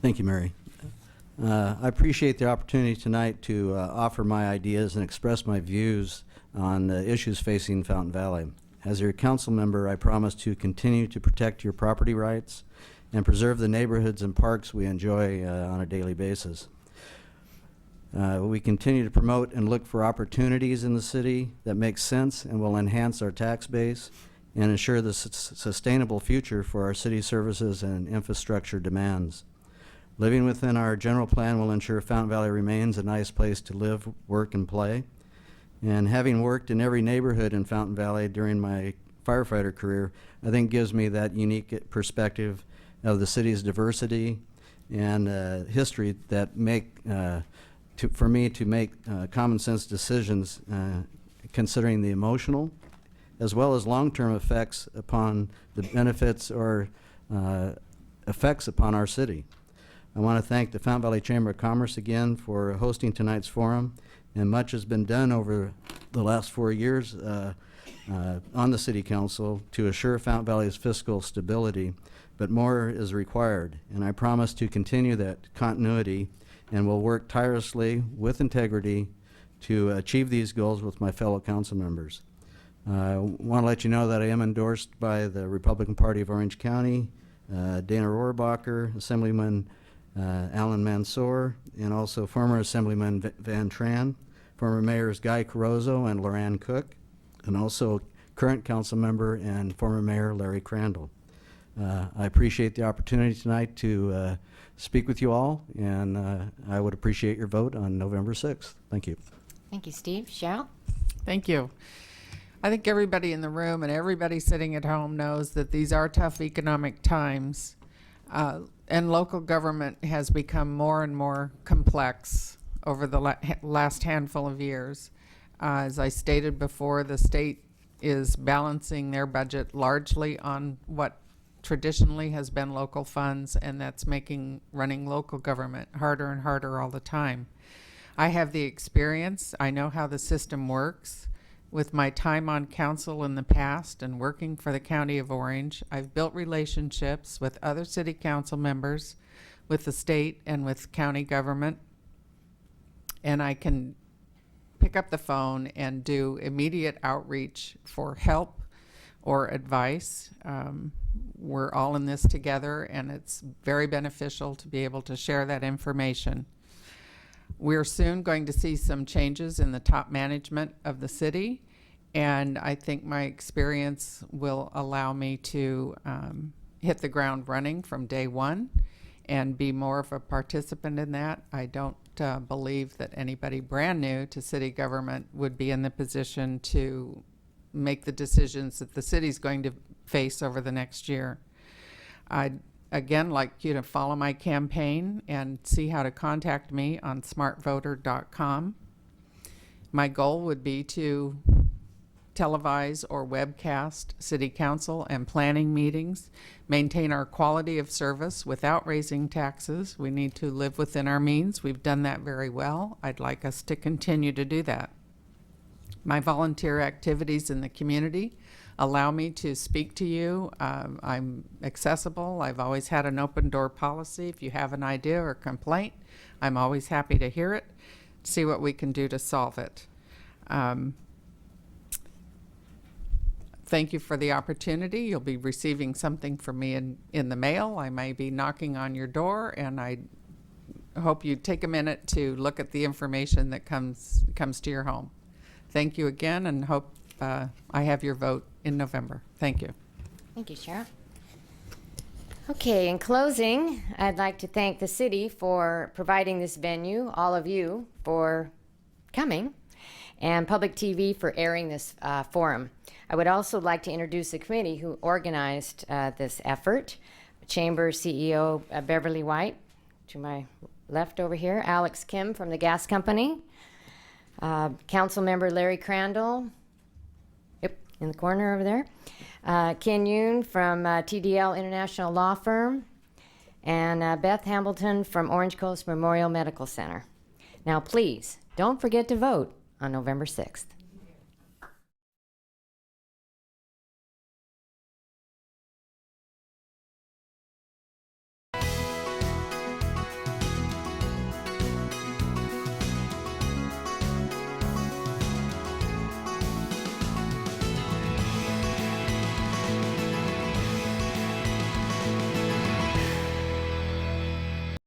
Thank you, Mary. I appreciate the opportunity tonight to offer my ideas and express my views on the issues facing Fountain Valley. As your council member, I promise to continue to protect your property rights and preserve the neighborhoods and parks we enjoy on a daily basis. We continue to promote and look for opportunities in the city that make sense and will enhance our tax base and ensure the sustainable future for our city services and infrastructure demands. Living within our general plan will ensure Fountain Valley remains a nice place to live, work, and play. And having worked in every neighborhood in Fountain Valley during my firefighter career, I think gives me that unique perspective of the city's diversity and history that for me to make common sense decisions considering the emotional as well as long-term effects upon the benefits or effects upon our city. I want to thank the Fountain Valley Chamber of Commerce again for hosting tonight's forum, and much has been done over the last 4 years on the City Council to assure Fountain Valley's fiscal stability, but more is required, and I promise to continue that continuity and will work tirelessly with integrity to achieve these goals with my fellow council members. I want to let you know that I am endorsed by the Republican Party of Orange County, Dana Rohrabacher, Assemblyman Alan Mansour, and also former Assemblyman Van Tran, former Mayors Guy Carozzo and Loran Cook, and also current council member and former Mayor Larry Crandall. I appreciate the opportunity tonight to speak with you all, and I would appreciate your vote on November 6th. Thank you. Thank you, Steve. Cheryl? Thank you. I think everybody in the room and everybody sitting at home knows that these are tough economic times, and local government has become more and more complex over the last handful of years. As I stated before, the state is balancing their budget largely on what traditionally has been local funds, and that's making running local government harder and harder all the time. I have the experience. I know how the system works. With my time on council in the past and working for the County of Orange, I've built relationships with other city council members, with the state and with county government, and I can pick up the phone and do immediate outreach for help or advice. We're all in this together, and it's very beneficial to be able to share that information. We're soon going to see some changes in the top management of the city, and I think my experience will allow me to hit the ground running from day one and be more of a participant in that. I don't believe that anybody brand new to city government would be in the position to make the decisions that the city's going to face over the next year. I'd again like you to follow my campaign and see how to contact me on smartvoter.com. My goal would be to televise or webcast city council and planning meetings, maintain our quality of service without raising taxes. We need to live within our means. We've done that very well. I'd like us to continue to do that. My volunteer activities in the community allow me to speak to you. I'm accessible. I've always had an open door policy. If you have an idea or complaint, I'm always happy to hear it, see what we can do to solve it. Thank you for the opportunity. You'll be receiving something from me in the mail. I may be knocking on your door, and I hope you take a minute to look at the information that comes to your home. Thank you again, and hope I have your vote in November. Thank you. Thank you, Cheryl. Okay, in closing, I'd like to thank the city for providing this venue, all of you for coming, and Public TV for airing this forum. I would also like to introduce the committee who organized this effort. Chamber CEO Beverly White, to my left over here, Alex Kim from the gas company, Council Member Larry Crandall, yep, in the corner over there, Ken Yoon from TDL International Law Firm, and Beth Hambleton from Orange Coast Memorial Medical Center. Now, please, don't forget to vote on November 6th.